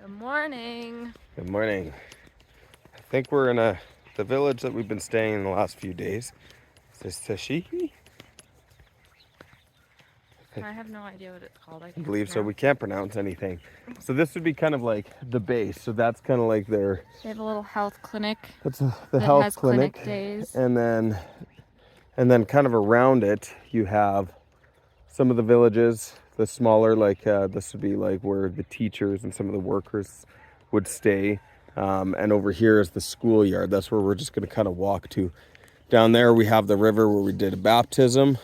Good morning. Good morning. I think we're in the village that we've been staying in the last few days. Is this Tashihi? I have no idea what it's called. I I can't believe so. We pronounce. can't pronounce anything. So this would be kind of like the base. So that's kind of like They have a little health clinic that's the that health has clinic, clinic days. and then kind of around it you have some of the villages, the smaller, like this would be like where the teachers and some of the workers would stay. And over here is the schoolyard. That's where we're just going to kind of walk to. Down there we have the river where we did a baptism.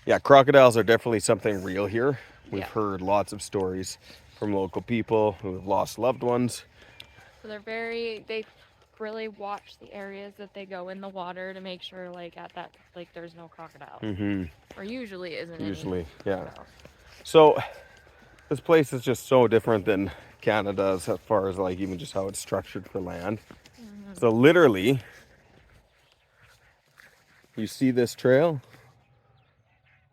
Yeah, crocodiles are definitely something real here. We've heard lots of stories from local people who have lost loved ones. So they really watch the areas that they go in the water to make sure there's no crocodiles. Or usually isn't any. Usually, yeah. So this place is just so different than Canada as far as like even just how it's structured for land. So literally, you see this trail?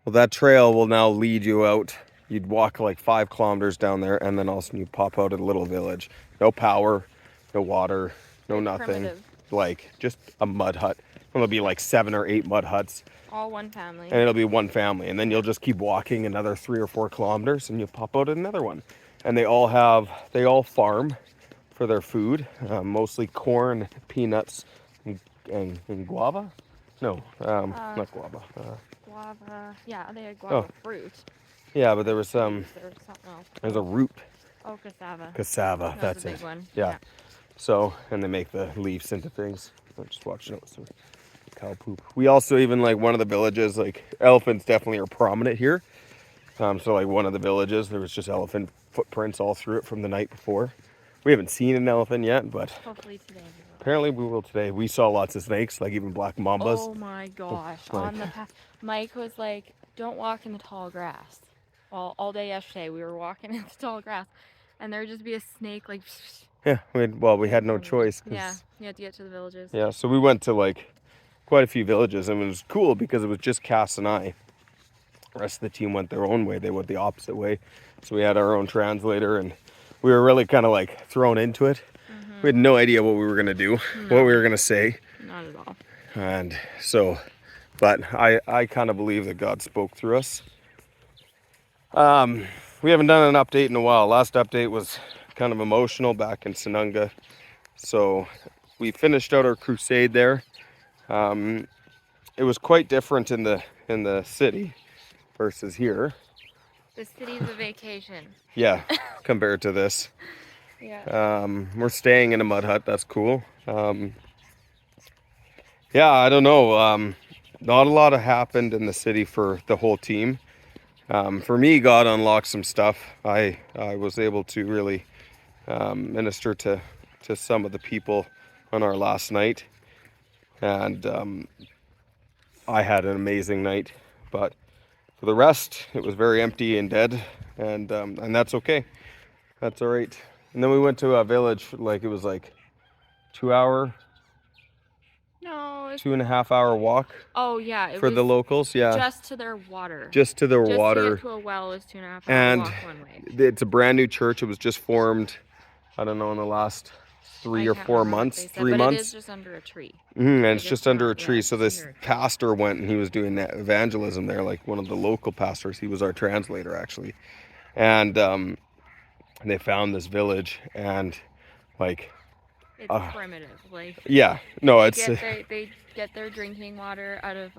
Well, that trail will now lead you out. You'd walk like 5 kilometers down there, and then all of a sudden you pop out at a little village. No power, no water, no Very nothing. primitive. Like just a mud hut. It'll be like 7 or 8 mud huts, All one family. and it'll be one family. And then you'll just keep walking another 3 or 4 kilometers, and you'll pop out at another one. And they all farm for their food, mostly corn, peanuts, and guava. No, not guava. Guava. Yeah, they had guava fruit. Yeah, but there was There was something else. there's a root, Oh, cassava. cassava. That's That's a big it. one. Yeah. So, and they make the leaves into things. I'm just watching out some cow poop. We also even like one of the villages, like elephants definitely are prominent here. So like one of the villages, there was just elephant footprints all through it from the night before. We haven't seen an elephant yet, but Hopefully today we will. apparently we will today. We saw lots of snakes, like even black mambas. Oh my gosh. Like- On the path, Mike was like, don't walk in the tall grass. Well, all day yesterday we were walking in the tall grass and there would just be a snake like. Yeah, we had no choice. Yeah, you had to get to the villages. Yeah, so we went to like quite a few villages, and it was cool because it was just Cass and I. The rest of the team went their own way. They went the opposite way. So we had our own translator, and we were really kind of like thrown into it. We had no idea what we were going to do, what we were going to say. Not at all. And so, but I kind of believe that God spoke through us. We haven't done an update in a while. Last update was kind of emotional back in Sanunga. So we finished out our crusade there. It was quite different in the city versus here. The city's a vacation. Yeah, compared to this. Yeah. We're staying in a mud hut. That's cool. Yeah, I don't know. Not a lot happened in the city for the whole team. For me, God unlocked some stuff. I was able to really minister to some of the people on our last night, and I had an amazing night. But for the rest, it was very empty and dead, and that's okay. That's all right. And then we went to a village, like it was like 2 No. 2.5 hour walk Oh yeah. It for was the locals. Yeah, just to their water. just to their Just water. to get to a well is 2.5 hour And walk one way. it's a brand new church. It was just formed, I don't know, in the last 3 or 4 months, 3 but months. it is just under a tree. And Like, it's just under a not- tree. yeah, So it's this under a tree. pastor went and he was doing that evangelism there, like one of the local pastors. He was our translator actually, and they found this village, and like It's primitive. Like yeah, no, it's they get their drinking water out of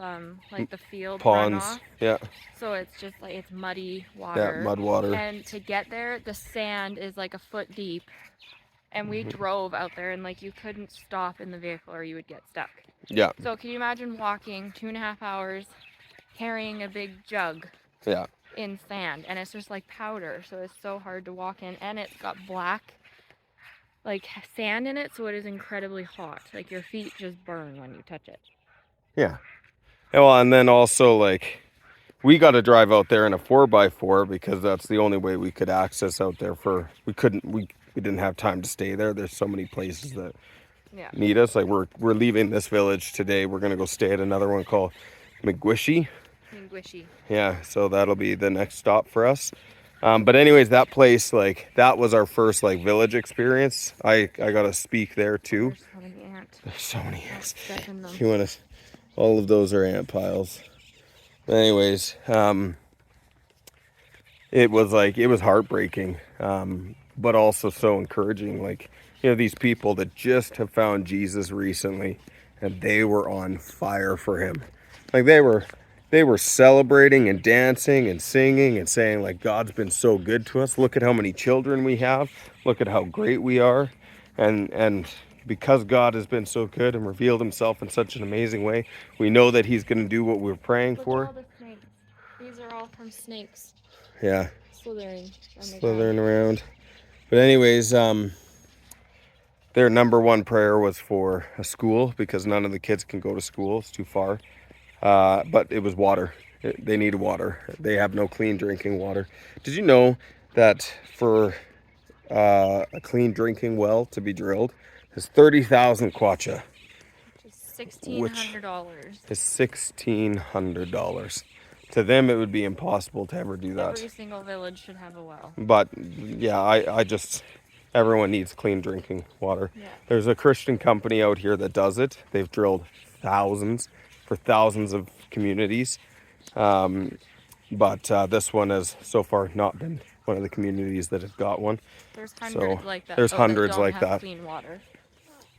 like the field ponds. runoff. Yeah, So it's just like it's muddy water. yeah, mud water. And to get there, the sand is like a foot deep. And we drove out there, and like you couldn't stop in the vehicle or you would get stuck. Yeah, So can you imagine walking 2.5 hours, carrying a big jug yeah, in sand, and it's just like powder, so it's so hard to walk in, and it's got black like sand in it, so it is incredibly hot. Like your feet just burn when you touch it. yeah. Well, and then also like we got to drive out there in a 4x4 because that's the only way we could access out there. We didn't have time to stay there. There's so many places that Yeah. need us. Like we're leaving this village today. We're gonna go stay at another one called McGuishy. Squishy. Yeah, so that'll be the next stop for us. But anyways, that place, like, that was our first like village experience. I got to speak there too. There's so many ants. There's so many Don't ants. step in them. You want to? All of those are ant piles. But anyways, it was heartbreaking, but also so encouraging. Like, these people that just have found Jesus recently, and they were on fire for him. Like, they were celebrating and dancing and singing and saying, like, God's been so good to us. Look at how many children we have. Look at how great we are. And because God has been so good and revealed himself in such an amazing way, we know that he's going to do what we're praying Look for. at all the snakes. These are all from snakes Yeah. slithering on the Slithering ground. around. But anyways, their number one prayer was for a school because none of the kids can go to school. It's too far. But it was water. They need water. They have no clean drinking water. Did you know that for a clean drinking well to be drilled is 30,000 kwacha, Which is which $1,600. is $1,600. To them, it would be impossible to ever do that. Every single village should have a well. But yeah, I just, everyone needs clean drinking water. Yeah. There's a Christian company out here that does it. They've drilled thousands for thousands of communities. But this one has so far not been one of the communities that have got one. There's hundreds So like that. there's that hundreds don't like have that. clean water.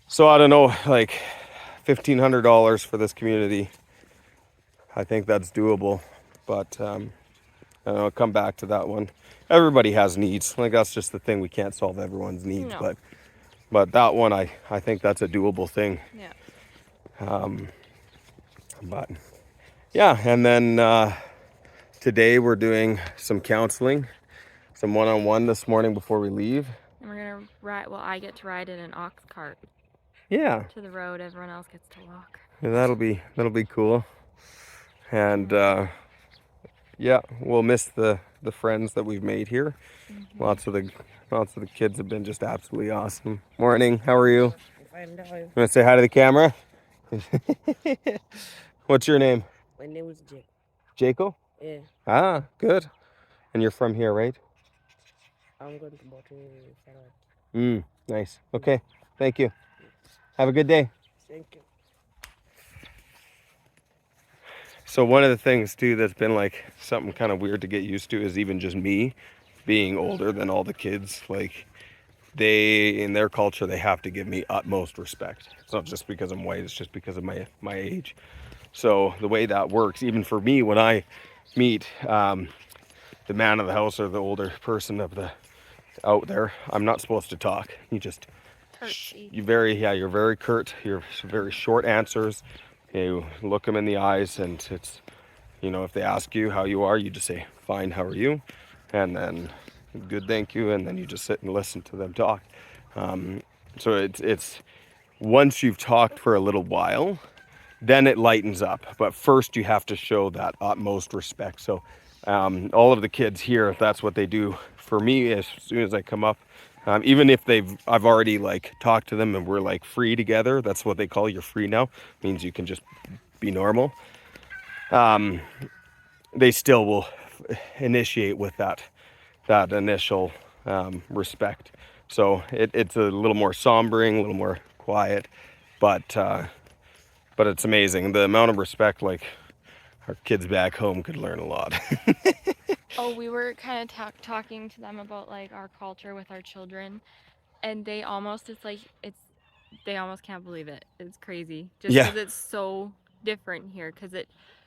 So I don't know, like $1,500 for this community. I think that's doable, but I don't know, I'll come back to that one. Everybody has needs. Like, that's just the thing. We can't solve everyone's needs, No. but that one, I think that's a doable thing. Yeah. But yeah, and then today we're doing some counseling, some one-on-one this morning before we leave. And we're gonna ride. Well, I get to ride in an ox cart Yeah, to the road. Everyone else gets to walk. that'll be cool. And yeah, we'll miss the friends that we've made here. Mm-hmm. Lots of the kids have been just absolutely awesome. Morning, how are you? Fine, how are you? You want to say hi to the camera? What's your name? My name is Jake. Jaco? Yeah, Ah, good. And you're from here, right? I'm going to Botany. Nice. Okay, thank you. Have a good day. Thank you. So one of the things too that's been like something kind of weird to get used to is even just me being older than all the kids. Like, they, in their culture, they have to give me utmost respect. It's not just because I'm white, it's just because of my age. So the way that works, even for me, when I meet the man of the house or the older person out there, I'm not supposed to talk. You just, Curtsy. you're very curt. You're very short answers. You look them in the eyes, and it's, if they ask you how you are, you just say, fine, how are you? And then, good, thank you. And then you just sit and listen to them talk. So it's once you've talked for a little while, then it lightens up. But first you have to show that utmost respect. So all of the kids here, that's what they do for me as soon as I come up. Even if I've already like talked to them and we're like free together, that's what they call you're free now. Means you can just be normal. They still will initiate with that initial respect. So it's a little more sombering, a little more quiet, but it's amazing. The amount of respect, like, our kids back home could learn a lot. Oh, we were kind of talking to them about like our culture with our children, and they almost they almost can't believe it. It's crazy, just Yeah. because it's so different here.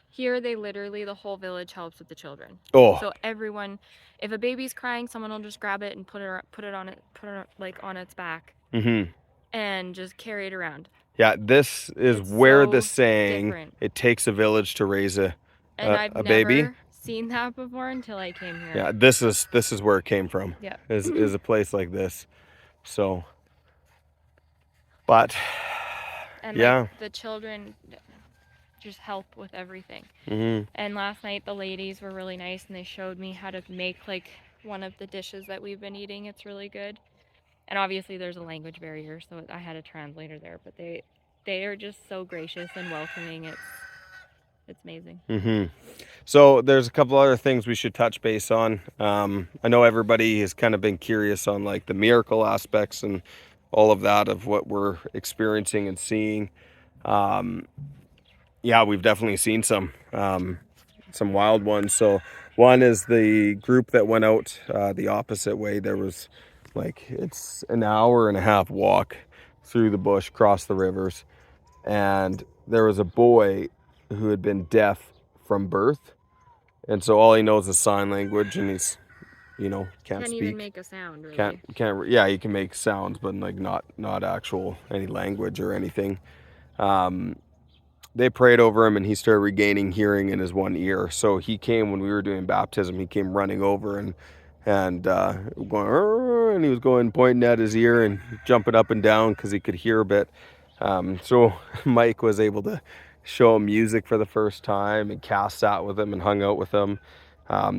Here they literally, the whole village helps with the children. Oh, So everyone, if a baby's crying, someone will just grab it and put it on its back and just carry it around. yeah. This is It's where so the saying different. "it takes a village to raise a I've baby." never seen that before until I came here. Yeah, this is where it came from. Yeah. Is a place like this. So, but And yeah. like the children just help with everything. And last night the ladies were really nice, and they showed me how to make like one of the dishes that we've been eating. It's really good. And obviously there's a language barrier, so I had a translator there, but they are just so gracious and welcoming. It's amazing. So there's a couple other things we should touch base on. I know everybody has kind of been curious on like the miracle aspects and all of that of what we're experiencing and seeing. Yeah, we've definitely seen some wild ones. So one is the group that went out the opposite way. There was like, it's an hour and a half walk through the bush, across the rivers, and there was a boy who had been deaf from birth, and so all he knows is sign language, and he's, can't speak. Even make a sound, really. Can't. Yeah, he can make sounds, but like not actual any language or anything. They prayed over him, and he started regaining hearing in his one ear. So he came when we were doing baptism. He came running over and going, "Arr," and he was going pointing at his ear and jumping up and down because he could hear a bit. So Mike was able to show him music for the first time, and Cass sat with him and hung out with him.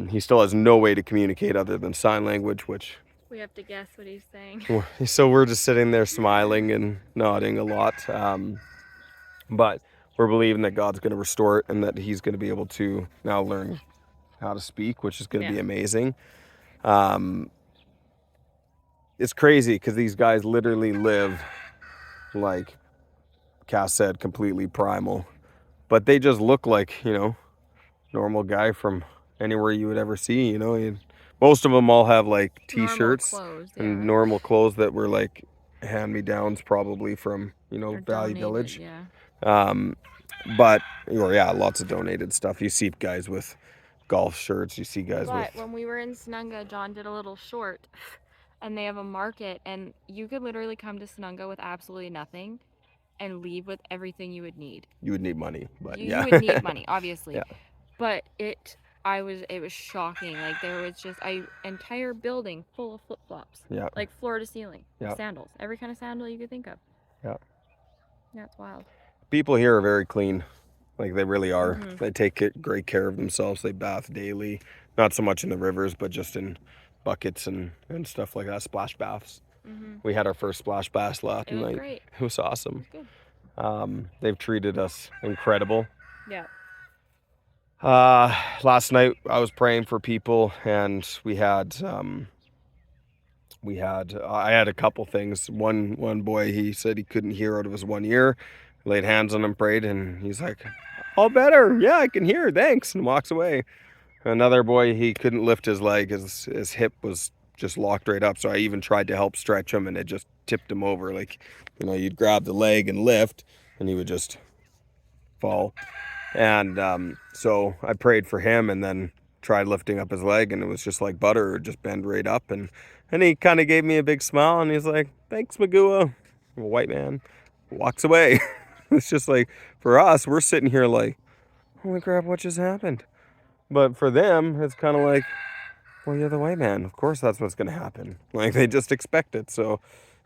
He still has no way to communicate other than sign language, which we have to guess what he's saying. So we're just sitting there smiling and nodding a lot. But we're believing that God's going to restore it and that he's going to be able to now learn how to speak, which is going to be amazing. It's crazy because these guys literally live, like Cass said, completely primal. But they just look like, normal guy from anywhere you would ever see, Most of them all have like t-shirts and normal clothes that were like hand-me-downs probably from, Valley Village. But lots of donated stuff. You see guys with golf shirts, you see guys with... But when we were in Snunga, John did a little short, and they have a market, and you could literally come to Snunga with absolutely nothing and leave with everything you would need. You would need money, but you would need money, obviously. Yeah. But it was shocking. Like, there was just an entire building full of flip-flops. Yeah. Like floor to ceiling. Yeah. Sandals. Every kind of sandal you could think of. Yeah. That's wild. People here are very clean. Like, they really are. They take great care of themselves. They bath daily. Not so much in the rivers, but just in buckets and stuff like that. Splash baths. We had our first splash bath last night. Great. It was awesome. It was good. They've treated us incredible. Yeah. Last night I was praying for people, and I had a couple things. One boy, he said he couldn't hear out of his one ear. Laid hands on him, prayed, and he's like, all better. Yeah, I can hear. Thanks. And walks away. Another boy, he couldn't lift his leg. His hip was just locked right up. So I even tried to help stretch him, and it just tipped him over. Like, you'd grab the leg and lift, and he would just fall. And so I prayed for him, and then tried lifting up his leg, and it was just like butter, just bend right up. And he kind of gave me a big smile, and he's like, thanks, Magua. A white man walks away. It's just like, for us, we're sitting here like, holy crap, what just happened? But for them, it's kind of like, well, you're the white man. Of course that's what's going to happen. Like, they just expect it. So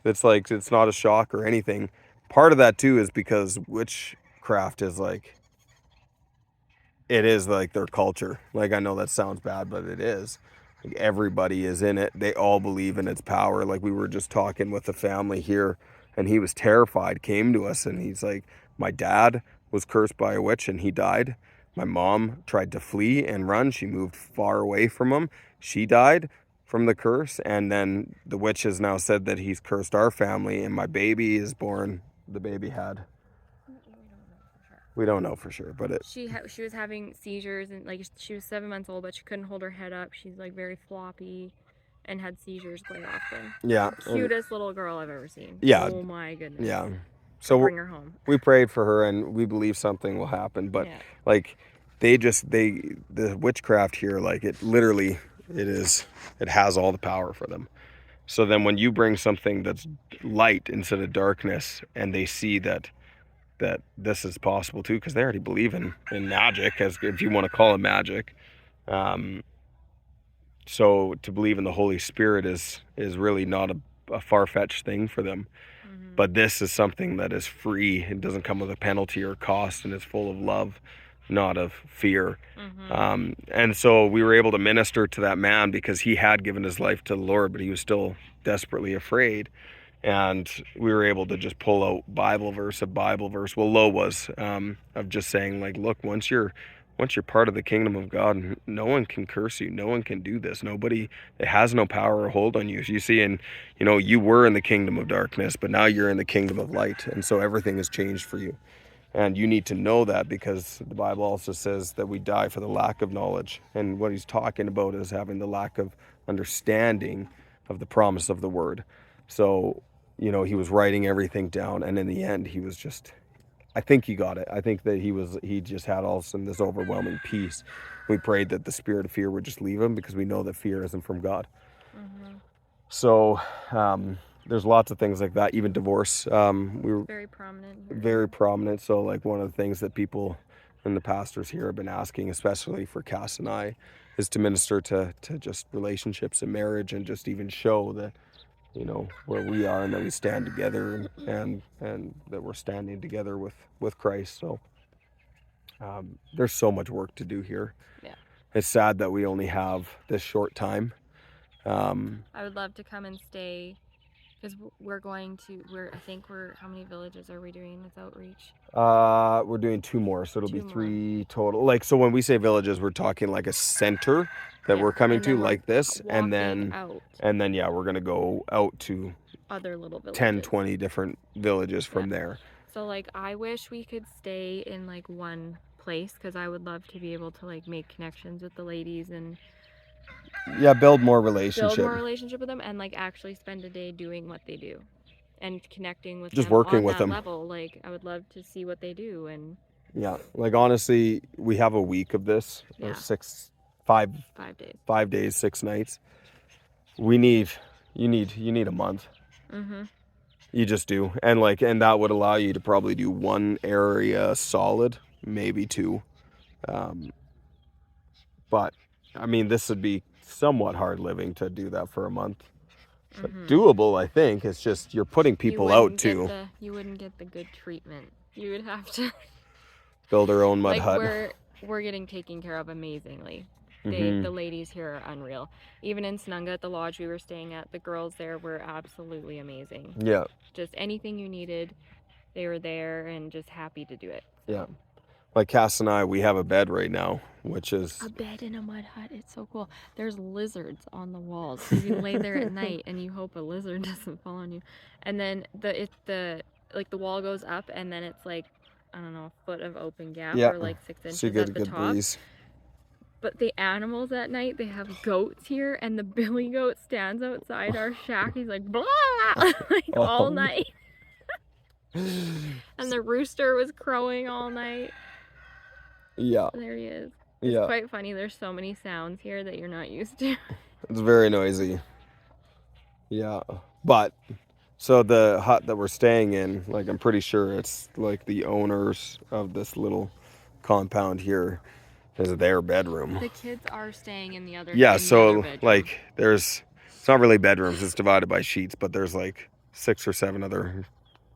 it's like, it's not a shock or anything. Part of that, too, is because witchcraft is like, it is like their culture. Like, I know that sounds bad, but it is. Like, everybody is in it. They all believe in its power. Like, we were just talking with a family here, and he was terrified, came to us, and he's like, my dad was cursed by a witch and he died. My mom tried to flee and run. She moved far away from him. She died from the curse. And then the witch has now said that he's cursed our family, and my baby is born. The baby had... We don't know for sure, but she was having seizures, and like, she was 7 months old, but she couldn't hold her head up. She's like very floppy and had seizures quite often. Yeah. Cutest little girl I've ever seen. Yeah. Oh my goodness. Yeah. So bring her home. We prayed for her, and we believe something will happen. But like, the witchcraft here, like, it literally, it has all the power for them. So then when you bring something that's light instead of darkness, and they see that this is possible too, because they already believe in magic, as if you want to call it magic. So to believe in the Holy Spirit is really not a far-fetched thing for them. But this is something that is free. It doesn't come with a penalty or cost, and it's full of love, not of fear. And so we were able to minister to that man, because he had given his life to the Lord, but he was still desperately afraid. And we were able to just pull out Bible verse. Well, Lo was of just saying like, look, once you're part of the kingdom of God, no one can curse you. No one can do this. Nobody, it has no power or hold on you. You see, and you were in the kingdom of darkness, but now you're in the kingdom of light, and so everything has changed for you. And you need to know that, because the Bible also says that we die for the lack of knowledge. And what he's talking about is having the lack of understanding of the promise of the word. So, he was writing everything down, and in the end, he was just, I think he got it. I think that he just had all of a sudden this overwhelming peace. We prayed that the spirit of fear would just leave him, because we know that fear isn't from God. Mm-hmm. So, there's lots of things like that. Even divorce, we were Very prominent here. very prominent. So like one of the things that people and the pastors here have been asking, especially for Cass and I, is to minister to just relationships and marriage, and just even show that, where we are, and that we stand together, and that we're standing together with Christ. So there's so much work to do here. Yeah. It's sad that we only have this short time. I would love to come and stay, because how many villages are we doing this outreach? We're doing 2 more, so it'll be 3 total. Like, so when we say villages, we're talking like a center that we're coming to, like this, and then we're gonna go out to other little villages, 10, 20 different villages from there. So like, I wish we could stay in like one place, because I would love to be able to like make connections with the ladies and build more relationship with them, and like actually spend a day doing what they do and connecting with just them working on with that them level. Like, I would love to see what they do. And like, honestly, we have a week of this, or 5 days, 6 nights. You need a month. Mm-hmm. You just do. And that would allow you to probably do 1 area solid, maybe 2. But I mean, this would be somewhat hard living to do that for a month. But doable, I think. It's just, you're putting people out too. You wouldn't get the good treatment. You would have to build our own mud hut. We're getting taken care of amazingly. The ladies here are unreal. Even in Snunga, at the lodge we were staying at, the girls there were absolutely amazing. Yeah. Just anything you needed, they were there and just happy to do it. So. Yeah. Like Cass and I, we have a bed right now, which is a bed in a mud hut. It's so cool. There's lizards on the walls, so you lay there at night and you hope a lizard doesn't fall on you. And then the wall goes up, and then it's like, I don't know, a foot of open gap, or like 6 inches, so you get at the top. Breeze. But the animals at night, they have goats here, and the billy goat stands outside our shack. He's like, blah, like all night. And the rooster was crowing all night. Yeah. There he is. It's quite funny. There's so many sounds here that you're not used to. It's very noisy. Yeah. But, so the hut that we're staying in, like, I'm pretty sure it's like the owners of this little compound here, is their bedroom. The kids are staying in the other. Yeah. So like, it's not really bedrooms. It's divided by sheets, but there's like 6 or 7 other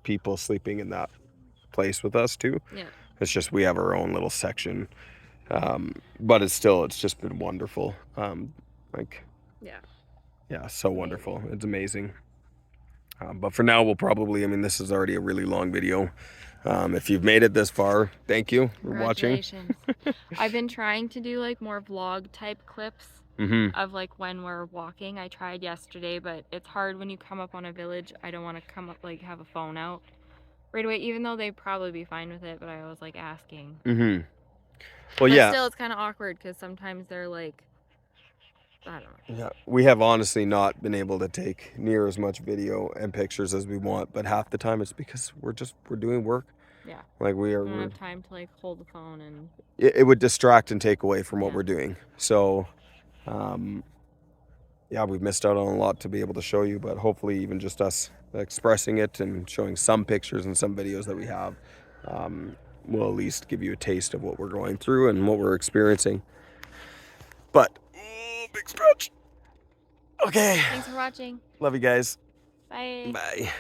people sleeping in that place with us too. Yeah. It's just, we have our own little section, but it's just been wonderful. So wonderful. It's amazing. But for now, we'll probably, this is already a really long video. If you've made it this far, thank you for watching. I've been trying to do like more vlog type clips of like when we're walking. I tried yesterday, but it's hard when you come up on a village. I don't want to come up, like, have a phone out right away, even though they'd probably be fine with it, but I was like asking. Well, but still, it's kind of awkward, because sometimes they're like, I don't know. Yeah, we have honestly not been able to take near as much video and pictures as we want, but half the time it's because we're doing work. Yeah. Like, we don't have time to like hold the phone, and it would distract and take away from what we're doing. So, we've missed out on a lot to be able to show you, but hopefully even just us expressing it and showing some pictures and some videos that we have will at least give you a taste of what we're going through and what we're experiencing. But, big stretch. Okay. Thanks for watching. Love you guys. Bye. Bye.